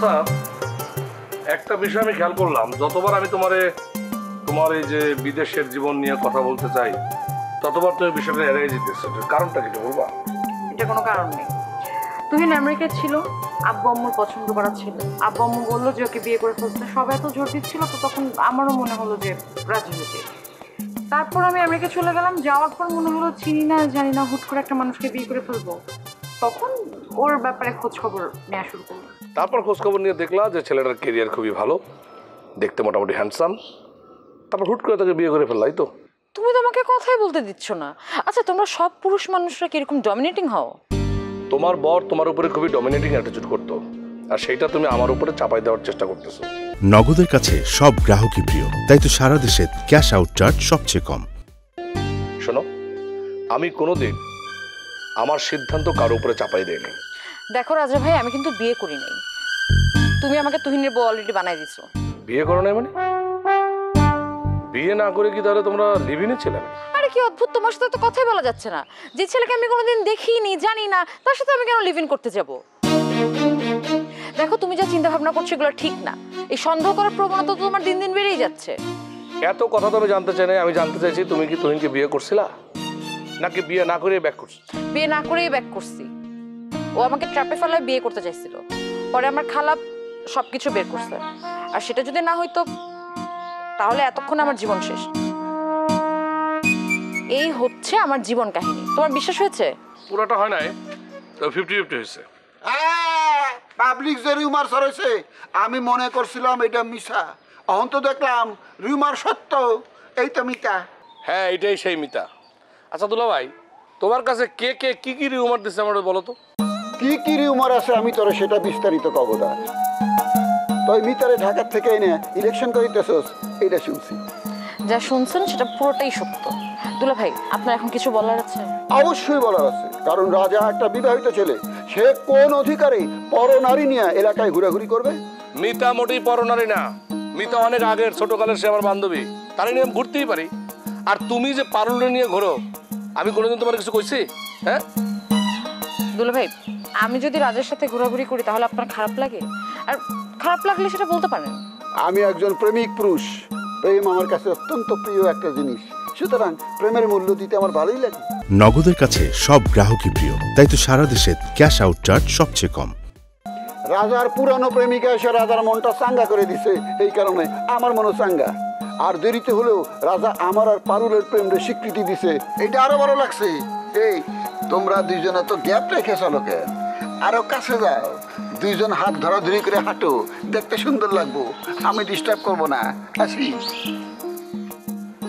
আচ্ছা, একটা বিষয় আমি খেয়াল করলাম, যতবার আমি তোমার এই যে বিদেশের জীবন নিয়ে কথা বলতে চাই, ততবার তুমি বিষয়টা এড়িয়ে যেতেছো। কারণটা কি বলবা? এটা কোনো কারণ নেই। তুহিন আমেরিকায় ছিল, আব্বু আম্মুর পছন্দ করা ছিল। আব্বু আম্মু বললো যে ওকে বিয়ে করে ফেলতে, সবাই এত জোর দিচ্ছিল, তো তখন আমারও মনে হলো যে রাজি হতে। তারপর আমি আমেরিকা চলে গেলাম। যাওয়ার পর মনে হলো চিনি না জানি না হুট করে একটা মানুষকে বিয়ে করে ফেলবো। তখন ওর ব্যাপারে খোঁজ খবর নেওয়া শুরু করলো। তারপর খোঁজ খবর নিয়ে দেখলা যে ছেলেটার কেরিয়ার খুবই ভালো, দেখতে মোটামুটি হ্যান্ডসাম। তারপর হুট করে তাকে বিয়ে করে ফেললাই তো। তুমি তো আমাকে কথাই বলতে দিচ্ছ না। আচ্ছা, তোমরা সব পুরুষ মানুষরা কি এরকম ডমিনেটিং হও? তোমার বর তোমার উপরে খুবই ডমিনেটিং অ্যাটিটিউড করতো, আর সেইটা তুমি আমার উপরে চাপাই দেওয়ার চেষ্টা করতেছো। নগদের কাছে সব গ্রাহকই প্রিয়, তাই তো সারা দেশে ক্যাশ আউট চার্জ সবচেয়ে কম। শোনো, আমি কোনোদিন আমার সিদ্ধান্ত কারো উপরে চাপাই দেয়নি। দেখো রাজা ভাই, আমি কিন্তু বিয়ে করি নাই। তুমি আমাকে তুহিনের বউ অলরেডি বানাই দিছো। বিয়ে করো নাই মানে? বিয়ে না করে কি তাহলে তোমরা লিভিনে ছিলে? আরে কি অদ্ভুত, তোমার সাথে তো কথাই বলা যাচ্ছে না। যে ছেলেকে আমি কোনোদিন দেখিনি জানি না, তার সাথে আমি কেন লিভ ইন করতে যাব? দেখো, তুমি যা চিন্তা ভাবনা করছো এগুলো ঠিক না। এই সন্দেহ করার প্রবণতা তো তোমার দিন দিন বেড়েই যাচ্ছে। এত কথা তো আমি জানতে চাই না। আমি জানতে চাইছি তুমি কি তুহিনকে বিয়ে করছিলা, নাকি বিয়ে না করে ব্যাক করছো? বিয়ে না করেই ব্যাক করছি। ও আমাকে ট্র্যাপে ফেলায় বিয়ে করতে চাইছিল, পরে আমার খালা সবকিছু বের করছে। আর সেটা যদি না হইতো তাহলে এতক্ষণ আমার জীবন শেষ। এই হচ্ছে আমার জীবন কাহিনী। তোমার বিশ্বাস হয়েছে? পুরোটা হয় নাই, তো 50-50 হয়েছে। পাবলিক যে রিউমার ছড়াইছে, আমি মনে করছিলাম এটা মিছা। এখন তো দেখলাম রিউমার সত্য। এই তো মিতা। হ্যাঁ, এটাই সেই মিতা। আচ্ছা দুলা ভাই, তোমার কাছে কে কে কি কি রিউমার দিচ্ছে আমার বলো তো। কি কি রিউমার আছে আমি তোরে সেটা বিস্তারিত কব না। তুই মিতারে ঢাকার থেকে এনে ইলেকশন করিতেছস, এইটা শুনছি। যা শুনছেন সেটা পুরোটাই সত্য। দুলা ভাই, আপনার এখন কিছু বলার আছে? অবশ্যই বলার আছে, কারণ রাজা একটা বিবাহিত ছেলে। সে কোন অধিকারে পরনারী নিয়ে এলাকায় ঘোরাঘুরি করবে? মিতা মোটেই পরনারী না। মিতা অনেক আগের, ছোটকালের সে আমার বান্ধবী। তার নিয়ে আমি ঘুরতেই পারি। আর তুমি যে পারুলে নিয়ে ঘোরো, আমি কোনোদিন তোমার কিছু কইছি? হ্যাঁ দুলা ভাই, আমি যদি রাজের সাথে ঘোরাঘুরি করি তাহলে আপনার খারাপ লাগে? আর খারাপ লাগলে সেটা বলতে পারেন। আমি একজন প্রেমিক পুরুষ। প্রেম আমার কাছে অত্যন্ত প্রিয় একটা জিনিস, সুতরাং প্রেমের মূল্য দিতে আমার ভালোই লাগে। নগদের কাছে সব গ্রাহকই প্রিয়, তাই তো সারা দেশে ক্যাশ আউট চার্জ সবচেয়ে কম। রাজার পুরানো প্রেমিকা এসে রাজার মনটা চাঙ্গা করে দিছে, এই কারণে আমার মনও চাঙ্গা। আর দেরিতে হলেও রাজা আমার আর পারুলের প্রেমরে স্বীকৃতি দিছে, এটা আরো ভালো লাগছে। এই তোমরা দুইজনে তো গ্যাপ রেখে চলো কেন? আরো কাছে যাও, দুইজন হাত ধরাধরি করে হাঁটো, দেখতে সুন্দর লাগবো। আমি ডিস্টার্ব করবো না, আসি।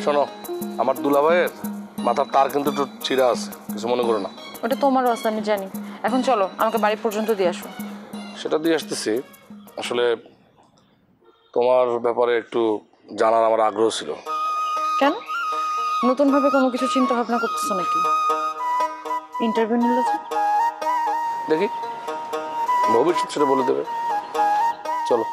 শোনো, আমার দুলা ভাইয়ের মাথার তার কিন্তু একটু ছিঁড়া আছে, কিছু মনে করো না। ওটা তোমারও আছে, আমি জানি। এখন চলো, আমাকে বাড়ি পর্যন্ত দিয়ে আসো। সেটা দিয়ে আসতেছি। আসলে তোমার ব্যাপারে একটু জানার আমার আগ্রহ ছিল। কেন? নতুনভাবে কোনো কিছু চিন্তা ভাবনা করতেছো নাকি? ইন্টারভিউ নিলে যে দেখি, ভবিষ্যৎ সেটা বলে দেবে। চলো।